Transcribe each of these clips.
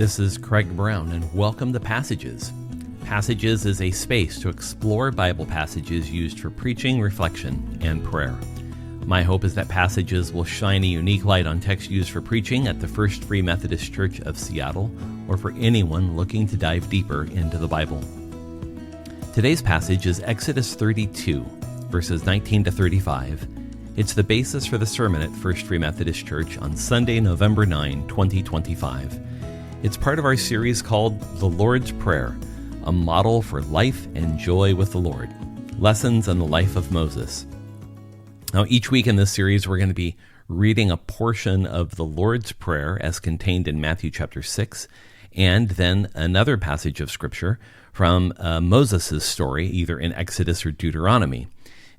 this is Craig Brown, and welcome to Passages. Passages is a space to explore Bible passages used for preaching, reflection, and prayer. My hope is that Passages will shine a unique light on text used for preaching at the First Free Methodist Church of Seattle, or for anyone looking to dive deeper into the Bible. Today's passage is Exodus 32, verses 19 to 35. It's the basis for the sermon at First Free Methodist Church on Sunday, November 9, 2025. It's part of our series called The Lord's Prayer, a model for life and joy with the Lord, lessons on the life of Moses. Now, each week in this series, we're going to be reading a portion of the Lord's Prayer as contained in Matthew chapter 6, and then another passage of Scripture from Moses' story, either in Exodus or Deuteronomy.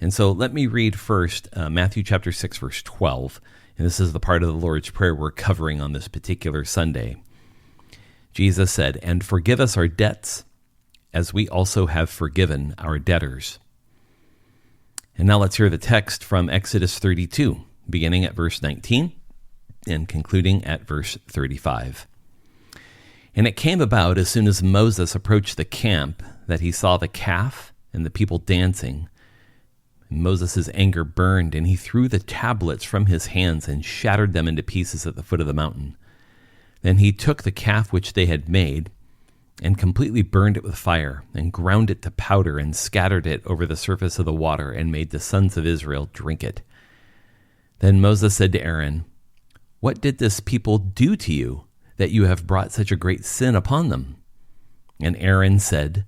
And so let me read first Matthew chapter 6, verse 12. And this is the part of the Lord's Prayer we're covering on this particular Sunday. Jesus said, "And forgive us our debts, as we also have forgiven our debtors." And now let's hear the text from Exodus 32, beginning at verse 19 and concluding at verse 35. "And it came about as soon as Moses approached the camp that he saw the calf and the people dancing. And Moses' anger burned, and he threw the tablets from his hands and shattered them into pieces at the foot of the mountain. Then he took the calf which they had made and completely burned it with fire and ground it to powder and scattered it over the surface of the water and made the sons of Israel drink it. Then Moses said to Aaron, 'What did this people do to you, that you have brought such a great sin upon them?' And Aaron said,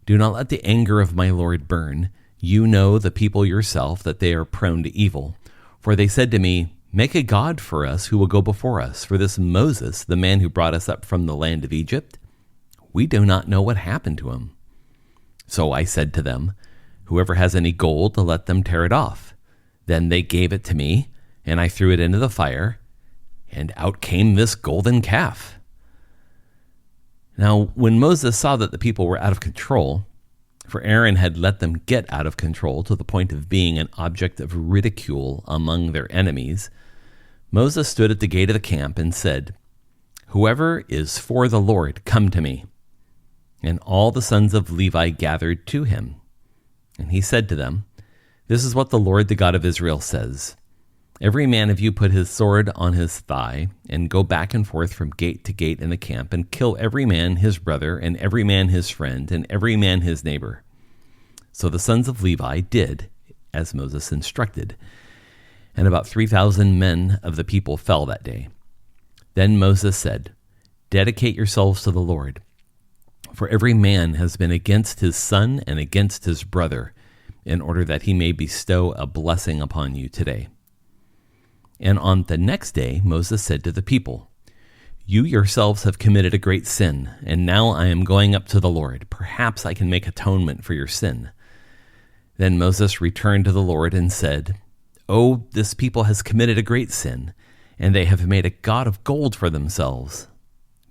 'Do not let the anger of my Lord burn. You know the people yourself, that they are prone to evil. For they said to me, Make a god for us who will go before us. For this Moses, the man who brought us up from the land of Egypt, we do not know what happened to him.' So I said to them, 'Whoever has any gold, let them tear it off.' Then they gave it to me, and I threw it into the fire, and out came this golden calf." Now, when Moses saw that the people were out of control, for Aaron had let them get out of control to the point of being an object of ridicule among their enemies, Moses stood at the gate of the camp and said, "Whoever is for the Lord, come to me." And all the sons of Levi gathered to him. And he said to them, "This is what the Lord, the God of Israel, says. Every man of you put his sword on his thigh, and go back and forth from gate to gate in the camp, and kill every man his brother, and every man his friend, and every man his neighbor." So the sons of Levi did as Moses instructed, and about 3,000 men of the people fell that day. Then Moses said, "Dedicate yourselves to the Lord, for every man has been against his son and against his brother, in order that he may bestow a blessing upon you today." And on the next day, Moses said to the people, "You yourselves have committed a great sin, and now I am going up to the Lord. Perhaps I can make atonement for your sin." Then Moses returned to the Lord and said, "Oh, this people has committed a great sin, and they have made a god of gold for themselves.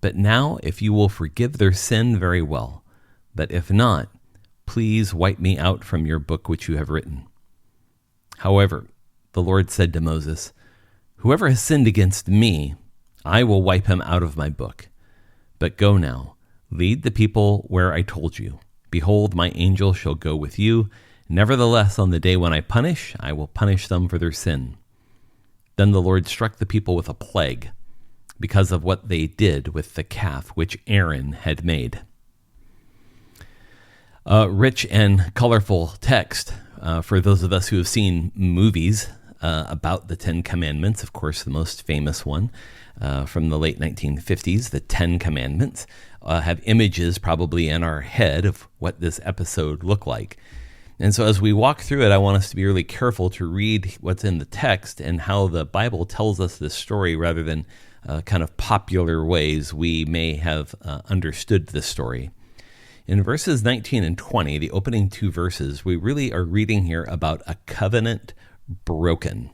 But now, if you will forgive their sin, very well. But if not, please wipe me out from your book which you have written." However, the Lord said to Moses, "Whoever has sinned against me, I will wipe him out of my book. But go now, lead the people where I told you. Behold, my angel shall go with you. Nevertheless, on the day when I will punish them for their sin." Then the Lord struck the people with a plague, because of what they did with the calf which Aaron had made. A rich and colorful text for those of us who have seen movies about the Ten Commandments. Of course, the most famous one from the late 1950s, the Ten Commandments, have images probably in our head of what this episode looked like. And so as we walk through it, I want us to be really careful to read what's in the text and how the Bible tells us this story rather than kind of popular ways we may have understood this story. In verses 19 and 20, the opening two verses, we really are reading here about a covenant broken.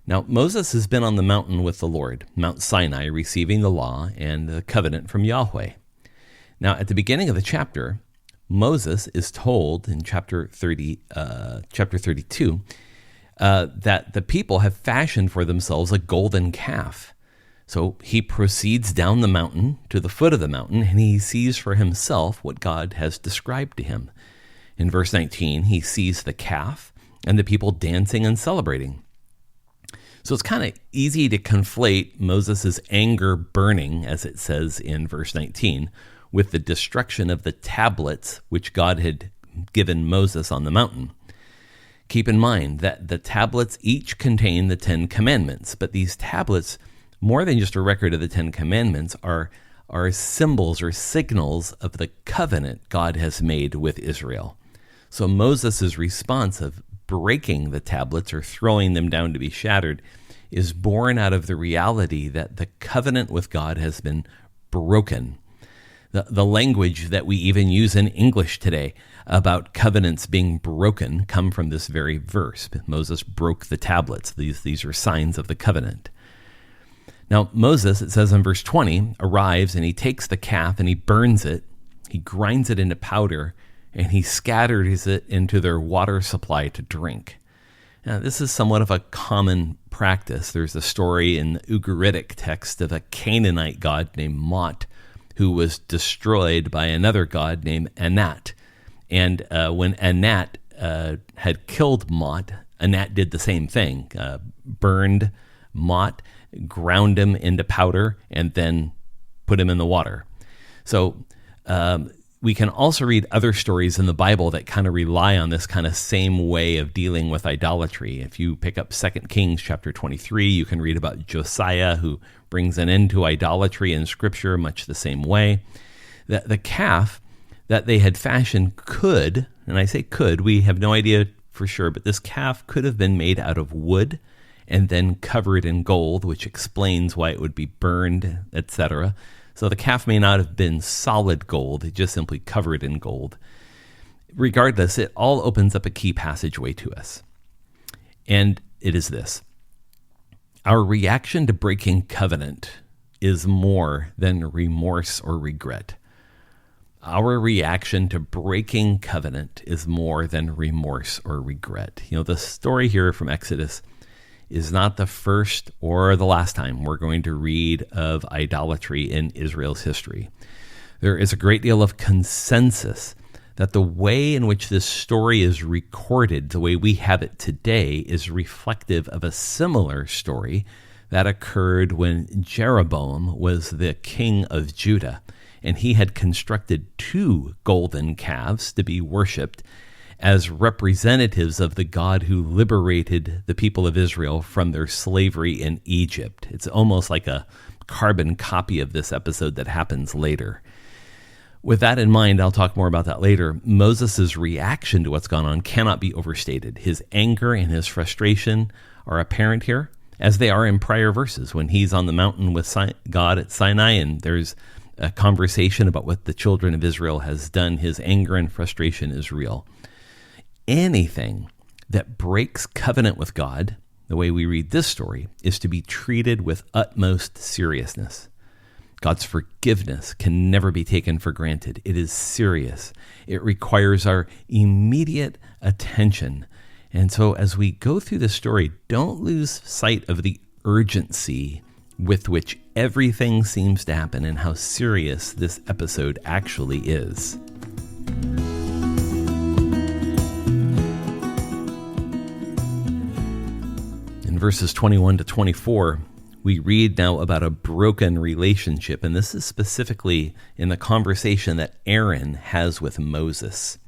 Now, Moses has been on the mountain with the Lord, Mount Sinai, receiving the law and the covenant from Yahweh. Now, at the beginning of the chapter, Moses is told in chapter 32 that the people have fashioned for themselves a golden calf. So he proceeds down the mountain to the foot of the mountain, and he sees for himself what God has described to him. In verse 19, he sees the calf and the people dancing and celebrating. So it's kind of easy to conflate Moses' anger burning, as it says in verse 19, with the destruction of the tablets which God had given Moses on the mountain. Keep in mind that the tablets each contain the 10 Commandments, but these tablets, more than just a record of the 10 Commandments, are symbols or signals of the covenant God has made with Israel. So Moses' response of breaking the tablets or throwing them down to be shattered is born out of the reality that the covenant with God has been broken. The language that we even use in English today about covenants being broken come from this very verse. Moses broke the tablets. These are signs of the covenant. Now, Moses, it says in verse 20, arrives and he takes the calf and he burns it. He grinds it into powder and he scatters it into their water supply to drink. Now, this is somewhat of a common practice. There's a story in the Ugaritic text of a Canaanite god named Mot, who was destroyed by another god named Anat. And when Anat had killed Mot, Anat did the same thing, burned Mot, ground him into powder, and then put him in the water. So we can also read other stories in the Bible that kind of rely on this kind of same way of dealing with idolatry. If you pick up 2 Kings chapter 23, you can read about Josiah, who brings an end to idolatry in Scripture much the same way. The calf that they had fashioned could, and I say could, we have no idea for sure, but this calf could have been made out of wood and then covered in gold, which explains why it would be burned, etc. So the calf may not have been solid gold, it just simply covered in gold. Regardless, it all opens up a key passageway to us. And it is this: our reaction to breaking covenant is more than remorse or regret. Our reaction to breaking covenant is more than remorse or regret. You know, the story here from Exodus is not the first or the last time we're going to read of idolatry in Israel's history. There is a great deal of consensus that the way in which this story is recorded, the way we have it today, is reflective of a similar story that occurred when Jeroboam was the king of Judah, and he had constructed 2 golden calves to be worshipped as representatives of the God who liberated the people of Israel from their slavery in Egypt. It's almost like a carbon copy of this episode that happens later. With that in mind, I'll talk more about that later. Moses' reaction to what's gone on cannot be overstated. His anger and his frustration are apparent here, as they are in prior verses when he's on the mountain with God at Sinai and there's a conversation about what the children of Israel has done. His anger and frustration is real. Anything that breaks covenant with God, the way we read this story, is to be treated with utmost seriousness. God's forgiveness can never be taken for granted. It is serious. It requires our immediate attention. And so as we go through the story, don't lose sight of the urgency with which everything seems to happen and how serious this episode actually is. In verses 21 to 24, we read now about a broken relationship, and this is specifically in the conversation that Aaron has with Moses.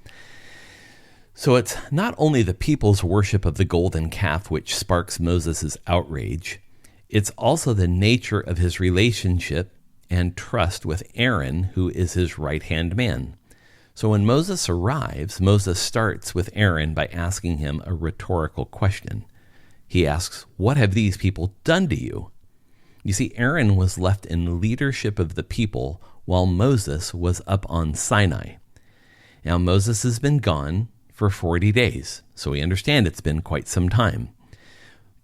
So it's not only the people's worship of the golden calf which sparks Moses' outrage, it's also the nature of his relationship and trust with Aaron, who is his right-hand man. So when Moses arrives, Moses starts with Aaron by asking him a rhetorical question. He asks, "What have these people done to you?" You see, Aaron was left in leadership of the people while Moses was up on Sinai. Now, Moses has been gone for 40 days, so we understand it's been quite some time.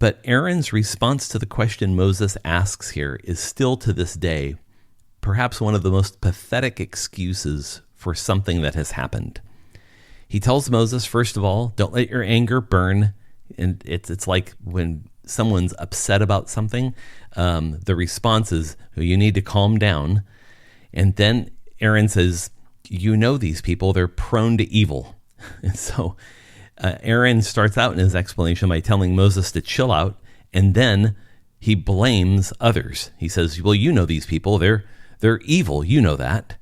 But Aaron's response to the question Moses asks here is still to this day perhaps one of the most pathetic excuses for something that has happened. He tells Moses, first of all, don't let your anger burn. And it's like when someone's upset about something, the response is, you need to calm down. And then Aaron says, you know these people, they're prone to evil. And so Aaron starts out in his explanation by telling Moses to chill out, and then he blames others. He says, well, you know these people, they're evil, you know that.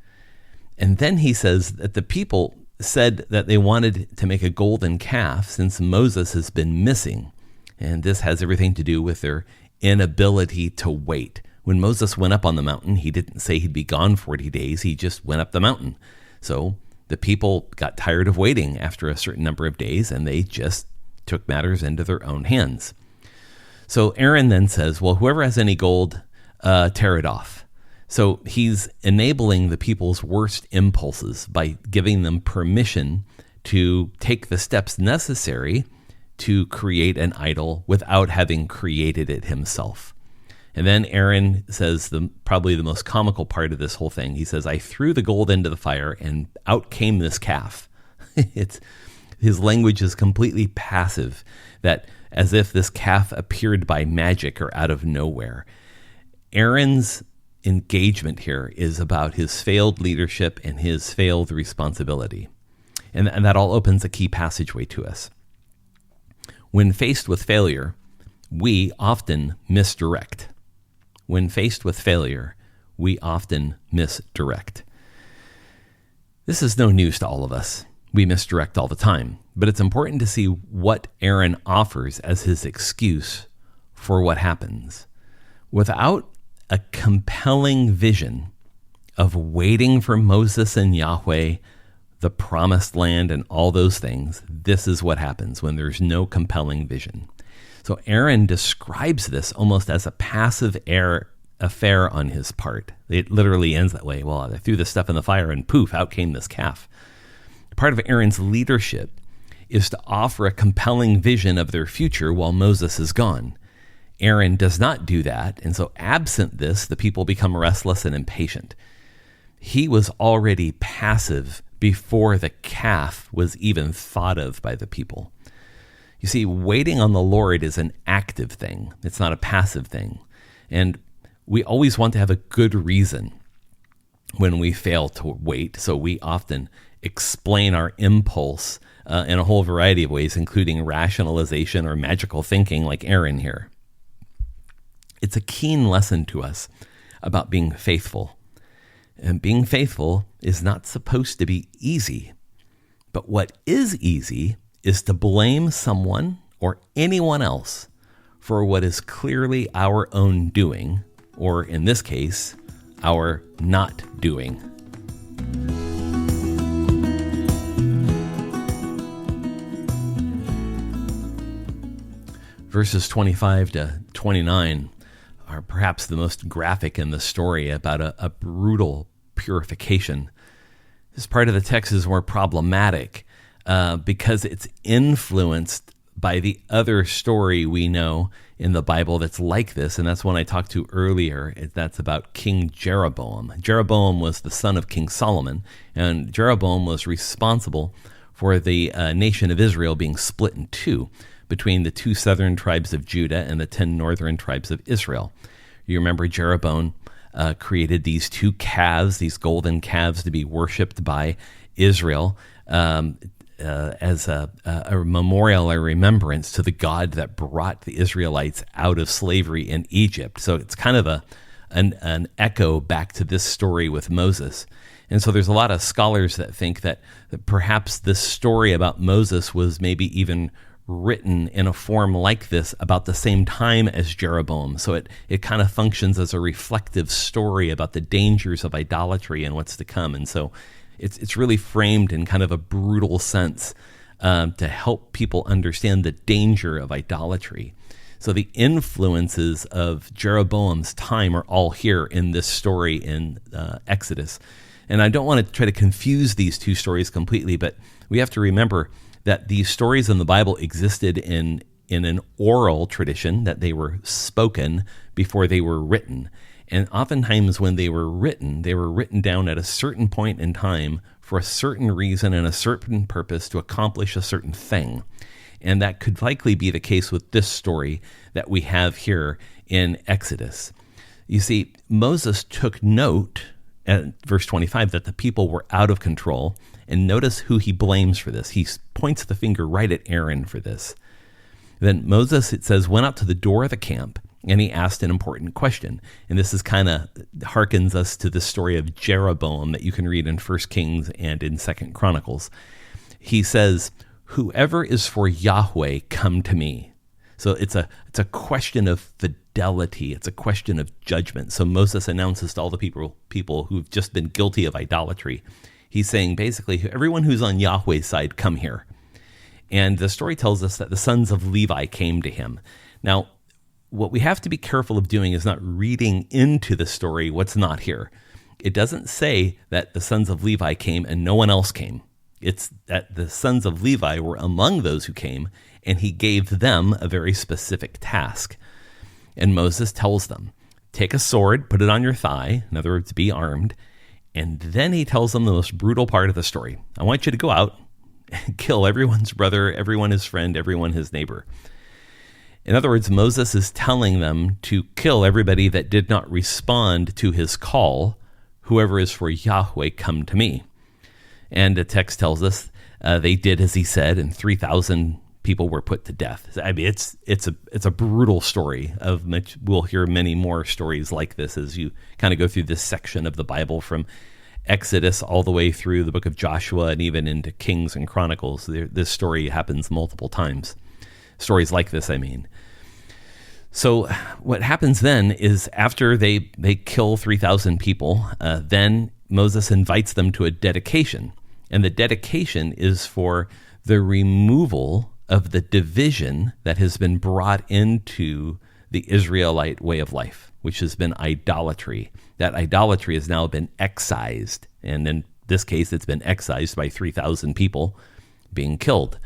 And then he says that the people said that they wanted to make a golden calf since Moses has been missing. And this has everything to do with their inability to wait. When Moses went up on the mountain, he didn't say he'd be gone 40 days. He just went up the mountain. So the people got tired of waiting after a certain number of days, and they just took matters into their own hands. So Aaron then says, well, whoever has any gold, tear it off. So he's enabling the people's worst impulses by giving them permission to take the steps necessary to create an idol without having created it himself. And then Aaron says probably the most comical part of this whole thing. He says, I threw the gold into the fire and out came this calf. His language is completely passive, that as if this calf appeared by magic or out of nowhere. Aaron's engagement here is about his failed leadership and his failed responsibility. And that all opens a key passageway to us. When faced with failure, we often misdirect. When faced with failure, we often misdirect. This is no news to all of us. We misdirect all the time, but it's important to see what Aaron offers as his excuse for what happens. Without a compelling vision of waiting for Moses and Yahweh, the promised land, and all those things, this is what happens when there's no compelling vision. So Aaron describes this almost as a passive affair on his part. It literally ends that way. Well, I threw this stuff in the fire and poof, out came this calf. Part of Aaron's leadership is to offer a compelling vision of their future while Moses is gone. Aaron does not do that, and so absent this, the people become restless and impatient. He was already passive before the calf was even thought of by the people. You see, waiting on the Lord is an active thing. It's not a passive thing. And we always want to have a good reason when we fail to wait, so we often explain our impulse in a whole variety of ways, including rationalization or magical thinking like Aaron here. It's a keen lesson to us about being faithful. And being faithful is not supposed to be easy. But what is easy is to blame someone or anyone else for what is clearly our own doing, or in this case, our not doing. Verses 25 to 29 are perhaps the most graphic in the story about a brutal purification. This part of the text is more problematic because it's influenced by the other story we know in the Bible that's like this, and that's one I talked to earlier. That's about King Jeroboam. Jeroboam was the son of King Solomon, and Jeroboam was responsible for the nation of Israel being split in two between the 2 southern tribes of Judah and the 10 northern tribes of Israel. You remember Jeroboam created these 2 calves, these golden calves, to be worshipped by Israel as a memorial or remembrance to the God that brought the Israelites out of slavery in Egypt. So it's kind of an echo back to this story with Moses. And so there's a lot of scholars that think that perhaps this story about Moses was maybe even written in a form like this about the same time as Jeroboam. So it kind of functions as a reflective story about the dangers of idolatry and what's to come. And so it's really framed in kind of a brutal sense to help people understand the danger of idolatry. So the influences of Jeroboam's time are all here in this story in Exodus. And I don't want to try to confuse these 2 stories completely, but we have to remember that these stories in the Bible existed in an oral tradition, that they were spoken before they were written. And oftentimes when they were written down at a certain point in time for a certain reason and a certain purpose to accomplish a certain thing. And that could likely be the case with this story that we have here in Exodus. You see, Moses took note at verse 25 that the people were out of control. And notice who he blames for this. He points the finger right at Aaron for this. Then Moses, it says, went out to the door of the camp, and he asked an important question. And this is kind of harkens us to the story of Jeroboam that you can read in 1 Kings and in 2 Chronicles. He says, whoever is for Yahweh, come to me. So it's a question of fidelity. It's a question of judgment. So Moses announces to all the people who've just been guilty of idolatry. He's saying basically, everyone who's on Yahweh's side, come here. And the story tells us that the sons of Levi came to him. Now, what we have to be careful of doing is not reading into the story what's not here. It doesn't say that the sons of Levi came and no one else came. It's that the sons of Levi were among those who came, and he gave them a very specific task. And Moses tells them, take a sword, put it on your thigh, in other words, be armed. And then he tells them the most brutal part of the story. I want you to go out and kill everyone's brother, everyone his friend, everyone his neighbor. In other words, Moses is telling them to kill everybody that did not respond to his call. Whoever is for Yahweh, come to me. And the text tells us they did as he said, and 3,000 people were put to death. I mean, it's a brutal story. We'll hear many more stories like this as you kind of go through this section of the Bible from Exodus all the way through the book of Joshua and even into Kings and Chronicles. This story happens multiple times. Stories like this, I mean. So what happens then is after they kill 3,000 people, then Moses invites them to a dedication. And the dedication is for the removal of the division that has been brought into the Israelite way of life, which has been idolatry. That idolatry has now been excised. And in this case, it's been excised by 3,000 people being killed.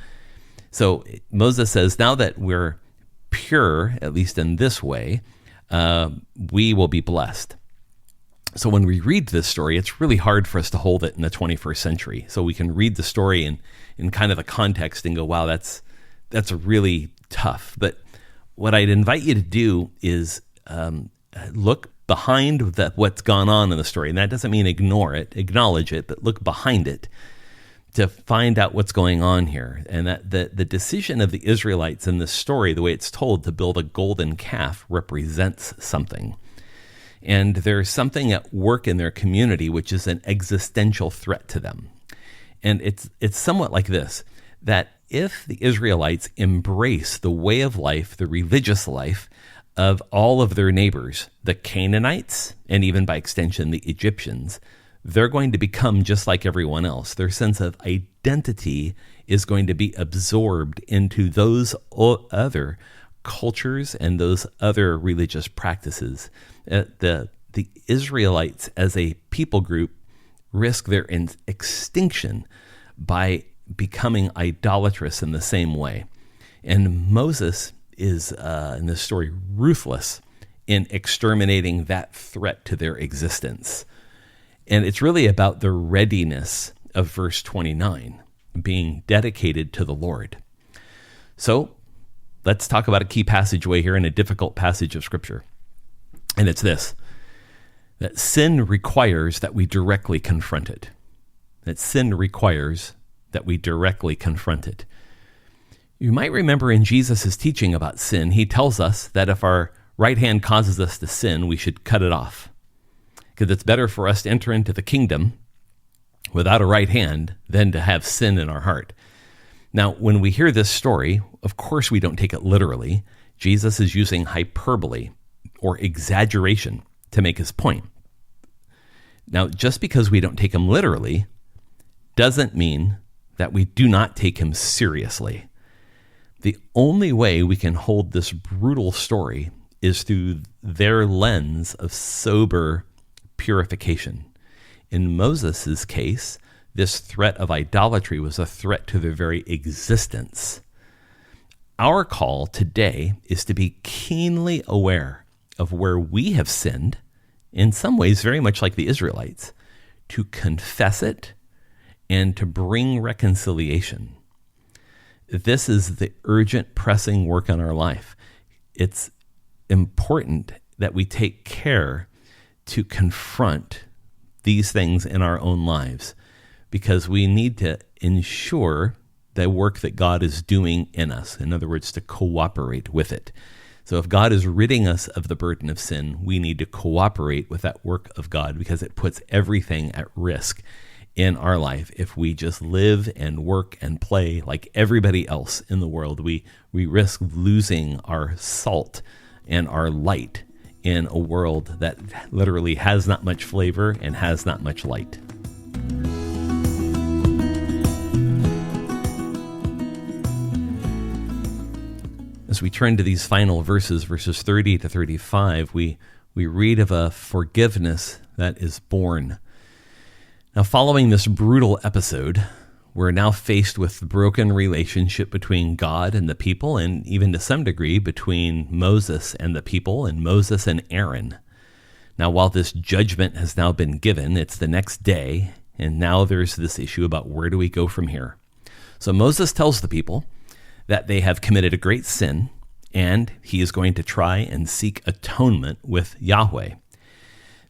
So Moses says, now that we're pure, at least in this way, we will be blessed. So when we read this story, it's really hard for us to hold it in the 21st century. So we can read the story in kind of the context and go, wow, that's really tough. But what I'd invite you to do is look behind what's gone on in the story. And that doesn't mean ignore it, acknowledge it, but look behind it to find out what's going on here. And that the decision of the Israelites in this story, the way it's told, to build a golden calf represents something. And there's something at work in their community which is an existential threat to them. And it's somewhat like this, that if the Israelites embrace the way of life, the religious life of all of their neighbors, the Canaanites, and even by extension the Egyptians, they're going to become just like everyone else. Their sense of identity is going to be absorbed into those other cultures and those other religious practices. The Israelites as a people group risk their extinction by becoming idolatrous in the same way. And Moses is, in this story, ruthless in exterminating that threat to their existence. And it's really about the readiness of verse 29, being dedicated to the Lord. So let's talk about a key passageway here in a difficult passage of Scripture. And it's this, that sin requires that we directly confront it. That sin requires that we directly confront it. You might remember in Jesus' teaching about sin, he tells us that if our right hand causes us to sin, we should cut it off. Because it's better for us to enter into the kingdom without a right hand than to have sin in our heart. Now, when we hear this story, of course we don't take it literally. Jesus is using hyperbole or exaggeration to make his point. Now, just because we don't take him literally doesn't mean that we do not take him seriously. The only way we can hold this brutal story is through their lens of sober purification. In Moses' case, this threat of idolatry was a threat to their very existence. Our call today is to be keenly aware of where we have sinned, in some ways very much like the Israelites, to confess it and to bring reconciliation. This is the urgent, pressing work on our life. It's important that we take care to confront these things in our own lives, because we need to ensure the work that God is doing in us. In other words, to cooperate with it. So if God is ridding us of the burden of sin, we need to cooperate with that work of God, because it puts everything at risk in our life. If we just live and work and play like everybody else in the world, we risk losing our salt and our light in a world that literally has not much flavor and has not much light. As we turn to these final verses 30 to 35, we read of a forgiveness that is born. Now, following this brutal episode, we're now faced with the broken relationship between God and the people, and even to some degree between Moses and the people, and Moses and Aaron. Now, while this judgment has now been given, it's the next day, and now there's this issue about where do we go from here. So Moses tells the people that they have committed a great sin, and he is going to try and seek atonement with Yahweh.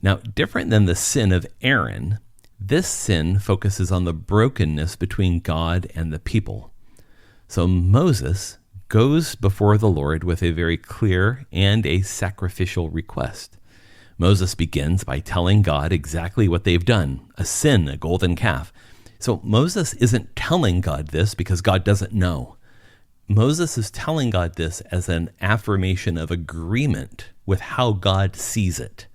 Now, different than the sin of Aaron, this sin focuses on the brokenness between God and the people. So Moses goes before the Lord with a very clear and a sacrificial request. Moses begins by telling God exactly what they've done, a sin, a golden calf. So Moses isn't telling God this because God doesn't know. Moses is telling God this as an affirmation of agreement with how God sees it,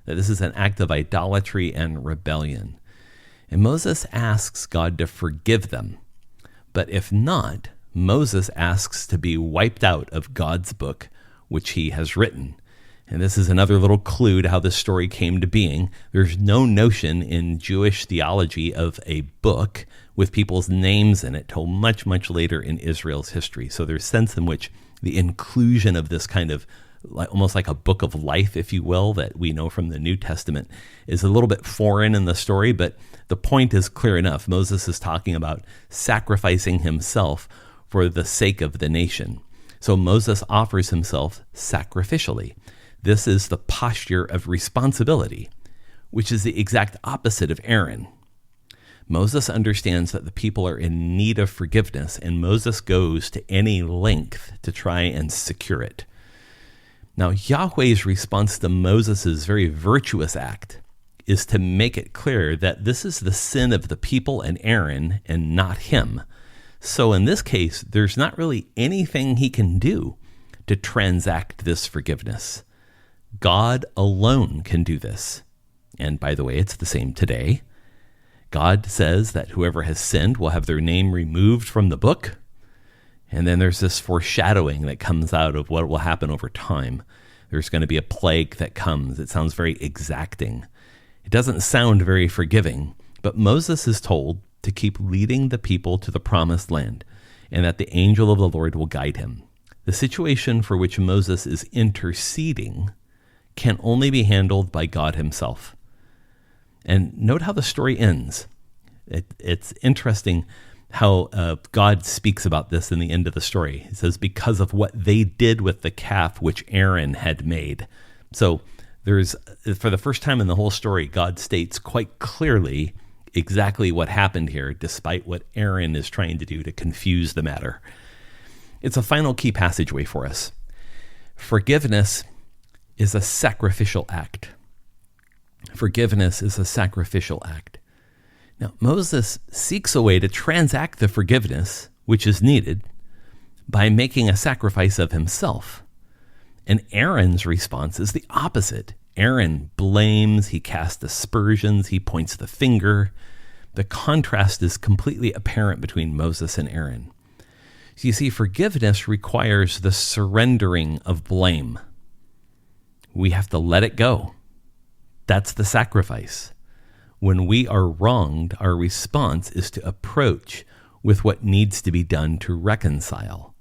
that this is an act of idolatry and rebellion. And Moses asks God to forgive them. But if not, Moses asks to be wiped out of God's book, which he has written. And this is another little clue to how this story came to being. There's no notion in Jewish theology of a book with people's names in it till much, much later in Israel's history. So there's a sense in which the inclusion of this kind of almost like a book of life, if you will, that we know from the New Testament is a little bit foreign in the story, but the point is clear enough. Moses is talking about sacrificing himself for the sake of the nation. So Moses offers himself sacrificially. This is the posture of responsibility, which is the exact opposite of Aaron. Moses understands that the people are in need of forgiveness, and Moses goes to any length to try and secure it. Now, Yahweh's response to Moses' very virtuous act is to make it clear that this is the sin of the people and Aaron and not him. So in this case, there's not really anything he can do to transact this forgiveness. God alone can do this. And by the way, it's the same today. God says that whoever has sinned will have their name removed from the book. And then there's this foreshadowing that comes out of what will happen over time. There's going to be a plague that comes. It sounds very exacting. It doesn't sound very forgiving, but Moses is told to keep leading the people to the promised land and that the angel of the Lord will guide him. The situation for which Moses is interceding can only be handled by God himself. And note how the story ends. It's interesting how God speaks about this in the end of the story. It says, because of what they did with the calf which Aaron had made. So there's, for the first time in the whole story, God states quite clearly exactly what happened here, despite what Aaron is trying to do to confuse the matter. It's a final key passageway for us. Forgiveness is a sacrificial act. Forgiveness is a sacrificial act. Now, Moses seeks a way to transact the forgiveness which is needed by making a sacrifice of himself. And Aaron's response is the opposite. Aaron blames, he casts aspersions, he points the finger. The contrast is completely apparent between Moses and Aaron. So you see, forgiveness requires the surrendering of blame. We have to let it go. That's the sacrifice. When we are wronged, our response is to approach with what needs to be done to reconcile.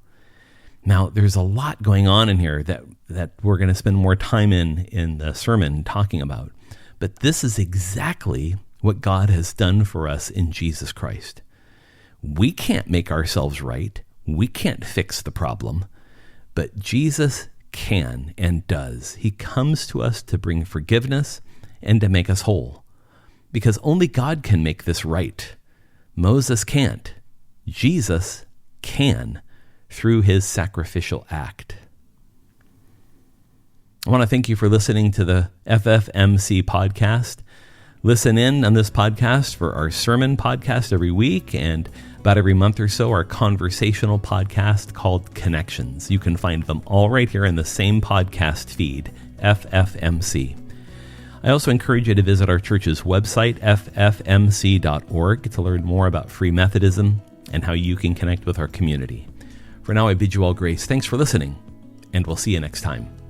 Now, there's a lot going on in here that we're going to spend more time in the sermon talking about. But this is exactly what God has done for us in Jesus Christ. We can't make ourselves right. We can't fix the problem, but Jesus can and does. He comes to us to bring forgiveness and to make us whole, because only God can make this right. Moses can't. Jesus can through his sacrificial act. I want to thank you for listening to the FFMC podcast. Listen in on this podcast for our sermon podcast every week, and about every month or so, our conversational podcast called Connections. You can find them all right here in the same podcast feed, FFMC. I also encourage you to visit our church's website, ffmc.org, to learn more about Free Methodism and how you can connect with our community. For now, I bid you all grace. Thanks for listening, and we'll see you next time.